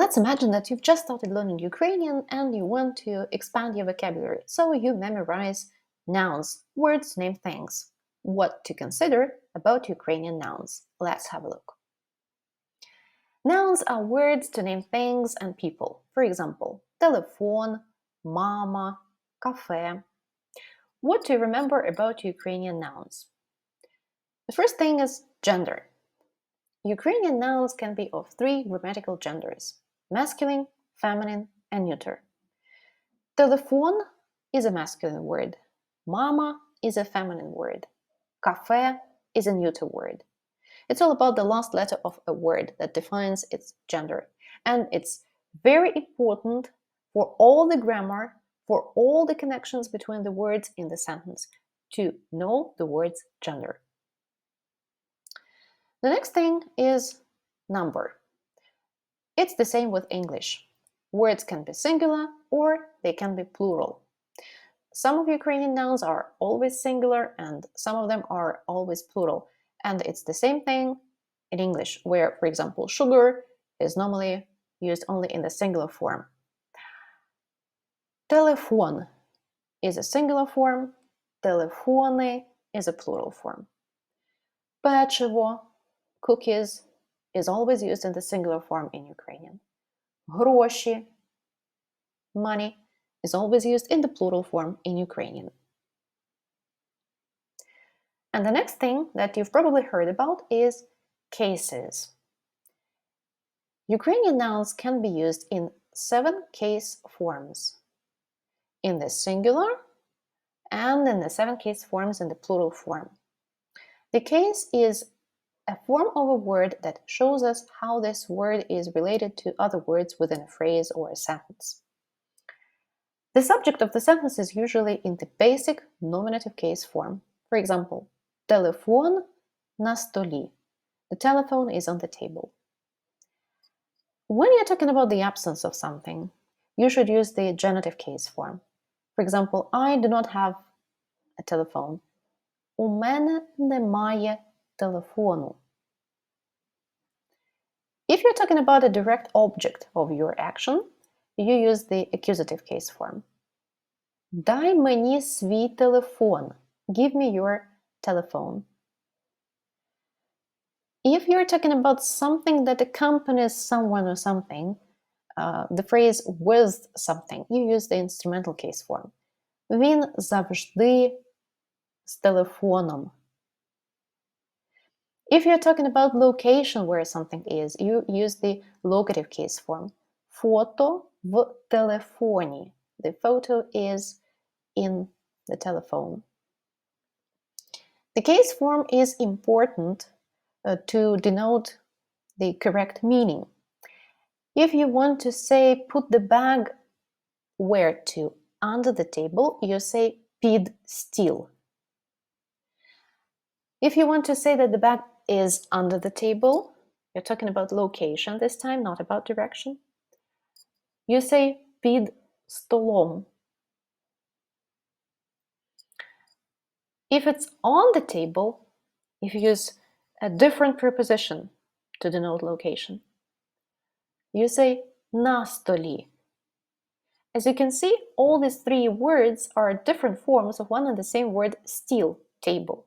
Let's imagine that you've just started learning Ukrainian and you want to expand your vocabulary, so you memorize nouns, words to name things. What to consider about Ukrainian nouns? Let's have a look. Nouns are words to name things and people. For example, telephone, mama, cafe. What to remember about Ukrainian nouns? The first thing is gender. Ukrainian nouns can be of three grammatical genders: masculine, feminine, and neuter. Telephone is a masculine word. Mama is a feminine word. Cafe is a neuter word. It's all about the last letter of a word that defines its gender. And it's very important for all the grammar, for all the connections between the words in the sentence, to know the word's gender. The next thing is number. It's the same with English. Words can be singular or they can be plural. Some of Ukrainian nouns are always singular and some of them are always plural. And it's the same thing in English, where, for example, sugar is normally used only in the singular form. Telephone is a singular form, telefony is a plural form. Печиво, cookies, is always used in the singular form in Ukrainian. Гроші, money, is always used in the plural form in Ukrainian. And the next thing that you've probably heard about is cases. Ukrainian nouns can be used in 7 case forms: in the singular and in the 7 case forms in the plural form. The case is a form of a word that shows us how this word is related to other words within a phrase or a sentence. The subject of the sentence is usually in the basic nominative case form. For example, телефон на столі. The telephone is on the table. When you're talking about the absence of something, you should use the genitive case form. For example, I do not have a telephone. У мене немає телефону. If you're talking about a direct object of your action, you use the accusative case form. Дай мені свій телефон. Give me your telephone. If you're talking about something that accompanies someone or something, the phrase with something, you use the instrumental case form. Він завжди з телефоном. If you're talking about location where something is, you use the locative case form. Фото в телефоні. The photo is in the telephone. The case form is important to denote the correct meaning. If you want to say put the bag where to, under the table, you say під стіл. If you want to say that the bag is under the table, you're talking about location this time, not about direction, you say під столом. If it's on the table, you use a different preposition to denote location. You say на столі. As you can see, all these 3 words are different forms of one and the same word steel, table.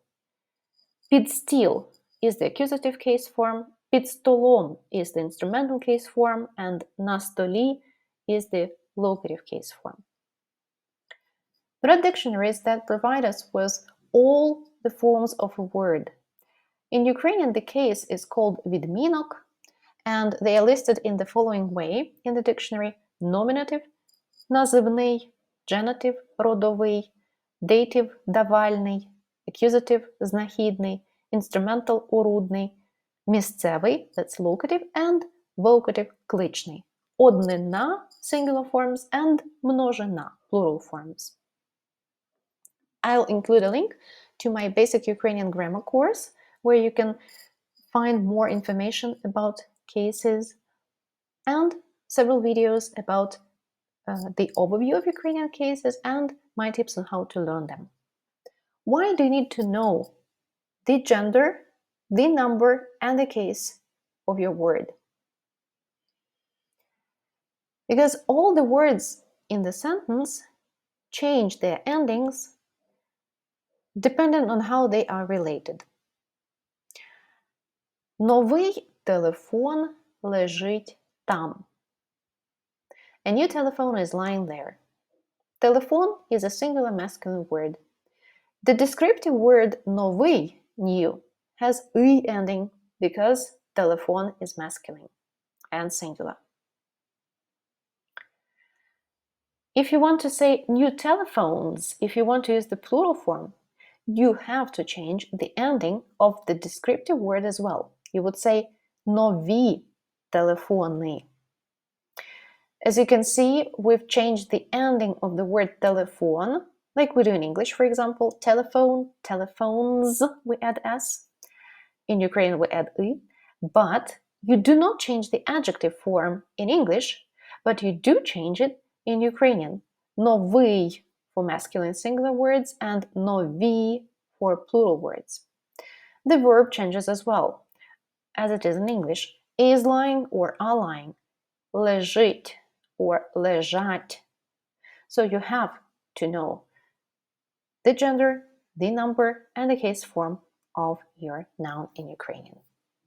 Під стіл is the accusative case form, під столом is the instrumental case form, and на столі is the locative case form. There are dictionaries that provide us with all the forms of a word. In Ukrainian, the case is called відмінок, and they are listed in the following way in the dictionary: nominative, називний, genitive, родовий, dative, давальний, accusative, знахідний, instrumental, орудний, місцевий, that's locative, and vocative, кличний, однина, singular forms, and множина, plural forms. I'll include a link to my basic Ukrainian grammar course where you can find more information about cases and several videos about the overview of Ukrainian cases and my tips on how to learn them. Why do you need to know the gender, the number, and the case of your word? because all the words in the sentence change their endings depending on how they are related. Новий телефон лежить там. A new telephone is lying there. Telephone is a singular masculine word. The descriptive word новий, new, has «ый» ending because telephone is masculine and singular. If you want to say new telephones, if you want to use the plural form, you have to change the ending of the descriptive word as well. You would say нові телефони. As you can see, we've changed the ending of the word telephone, like we do in English, for example. Telephone, telephones, we add S. In Ukrainian, we add «ы». But you do not change the adjective form in English, but you do change it in Ukrainian. Новий for masculine singular words and нові for plural words. The verb changes as well, as it is in English. Is lying or are lying. Лежить or лежать. So you have to know the gender, the number, and the case form of your noun in Ukrainian.